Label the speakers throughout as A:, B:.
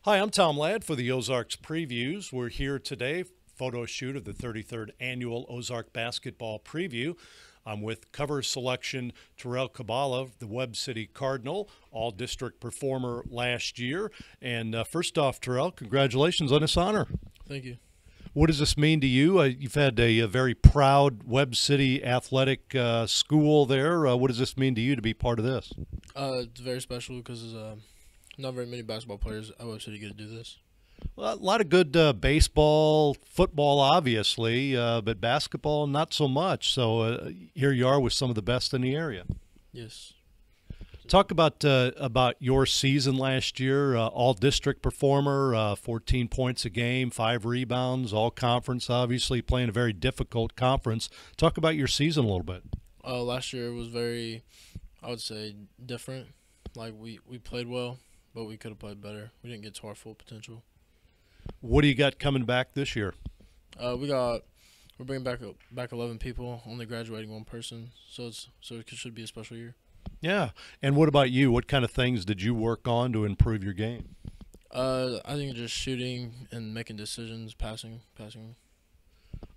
A: Hi, I'm Tom Ladd for the Ozarks Previews. We're here today, photo shoot of the 33rd Annual Ozarks Basketball Preview. I'm with cover selection Terrell Kabala, the Webb City Cardinal, all-district performer last year. And first off, Terrell, congratulations on this honor.
B: Thank you.
A: What does this mean to you? You've had a very proud Webb City athletic school there. What does this mean to you to be part of this?
B: It's very special because not very many basketball players at Webb City get to do this.
A: Well, a lot of good baseball, football, obviously, but basketball, not so much. So here you are with some of the best in the area.
B: Yes.
A: Talk about your season last year. All-district performer, 14 points a game, 5 rebounds, all-conference, obviously, playing a very difficult conference. Talk about your season a little bit.
B: Last year was very, I would say, different. Like, we played well, but we could have played better. We didn't get to our full potential.
A: What do you got coming back this year?
B: We're bringing back 11 people, only graduating one person, so it should be a special year.
A: Yeah. And what about you? What kind of things did you work on to improve your game?
B: I think just shooting and making decisions, passing.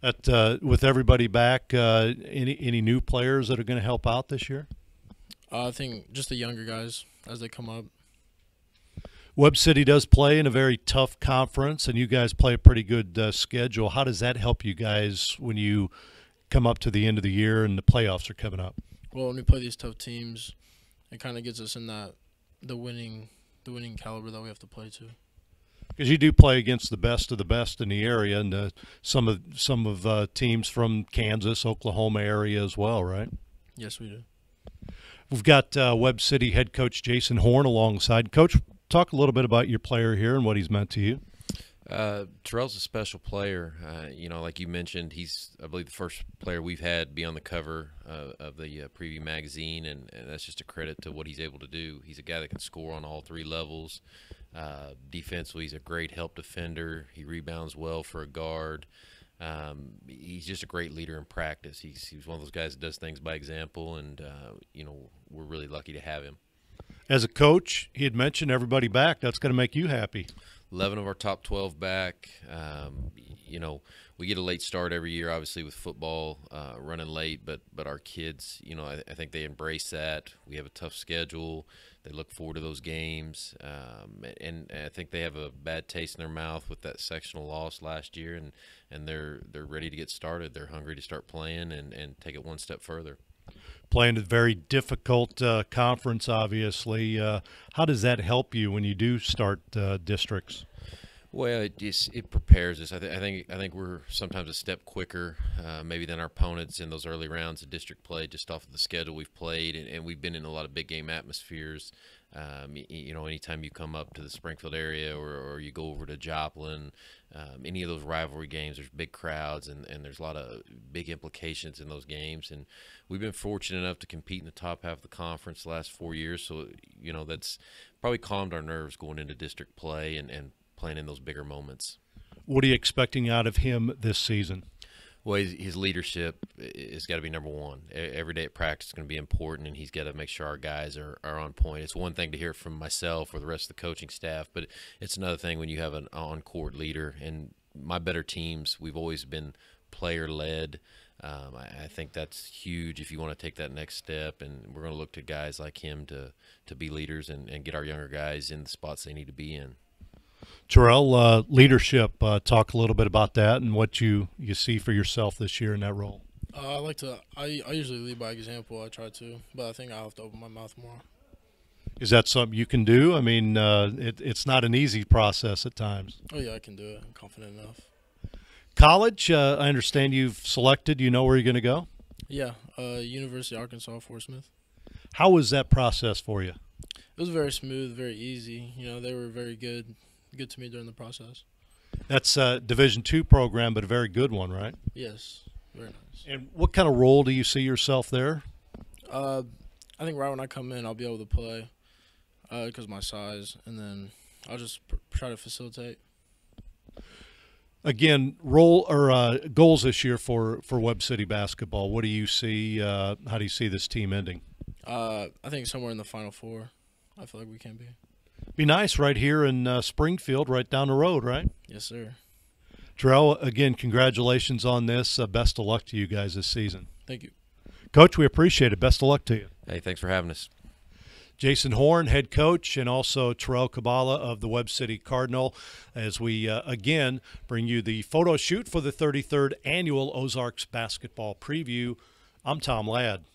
A: With everybody back, any new players that are going to help out this year?
B: I think just the younger guys as they come up.
A: Webb City does play in a very tough conference, and you guys play a pretty good schedule. How does that help you guys when you come up to the end of the year and the playoffs are coming up?
B: Well, when we play these tough teams, it kind of gets us in the winning caliber that we have to play to.
A: Because you do play against the best of the best in the area, and some of teams from Kansas, Oklahoma area as well, right?
B: Yes, we do.
A: We've got Webb City head coach Jason Horn alongside. Coach, talk a little bit about your player here and what he's meant to you.
C: Terrell's a special player. Like you mentioned, he's, I believe, the first player we've had be on the cover of the Preview magazine, and that's just a credit to what he's able to do. He's a guy that can score on all 3 levels. Defensively, he's a great help defender. He rebounds well for a guard. He's just a great leader in practice. He's one of those guys that does things by example, and we're really lucky to have him.
A: As a coach, he had mentioned everybody back. That's going to make you happy.
C: 11 of our top 12 back. We get a late start every year, obviously, with football running late, but our kids, I think they embrace that. We have a tough schedule. They look forward to those games, and I think they have a bad taste in their mouth with that sectional loss last year, and they're ready to get started. They're hungry to start playing and take it one step further.
A: Playing a very difficult conference, obviously. How does that help you when you do start districts?
C: Well, it prepares us. I think we're sometimes a step quicker, maybe than our opponents in those early rounds of district play, just off of the schedule we've played, and we've been in a lot of big game atmospheres. Anytime you come up to the Springfield area or you go over to Joplin, any of those rivalry games, there's big crowds and there's a lot of big implications in those games. And we've been fortunate enough to compete in the top half of the conference the last 4 years. So, that's probably calmed our nerves going into district play and playing in those bigger moments.
A: What are you expecting out of him this season?
C: Well, his leadership has got to be number one. Every day at practice is going to be important, and he's got to make sure our guys are on point. It's one thing to hear from myself or the rest of the coaching staff, but it's another thing when you have an on-court leader. And my better teams, we've always been player-led. I think that's huge if you want to take that next step, and we're going to look to guys like him to be leaders and get our younger guys in the spots they need to be in.
A: Terrell, leadership, talk a little bit about that and what you see for yourself this year in that role.
B: I usually lead by example. I try to, but I think I have to open my mouth more.
A: Is that something you can do? I mean, it's not an easy process at times.
B: Oh, yeah, I can do it. I'm confident enough.
A: College, I understand you've selected. You know where you're going to go?
B: Yeah, University of Arkansas, Fort Smith.
A: How was that process for you?
B: It was very smooth, very easy. They were very good to me during the process.
A: That's a Division II program, but a very good one, right?
B: Yes, very nice.
A: And what kind of role do you see yourself there?
B: I think right when I come in, I'll be able to play because of my size, and then I'll just try to facilitate.
A: Again, role or goals this year for Webb City basketball. What do you see? How do you see this team ending?
B: I think somewhere in the Final Four. I feel like we can be.
A: Be nice right here in Springfield, right down the road, right?
B: Yes, sir.
A: Terrell, again, congratulations on this. Best of luck to you guys this season.
B: Thank you.
A: Coach, we appreciate it. Best of luck to you.
C: Hey, thanks for having us.
A: Jason Horn, head coach, and also Terrell Kabala of the Webb City Cardinal, as we again bring you the photo shoot for the 33rd Annual Ozarks Basketball Preview. I'm Tom Ladd.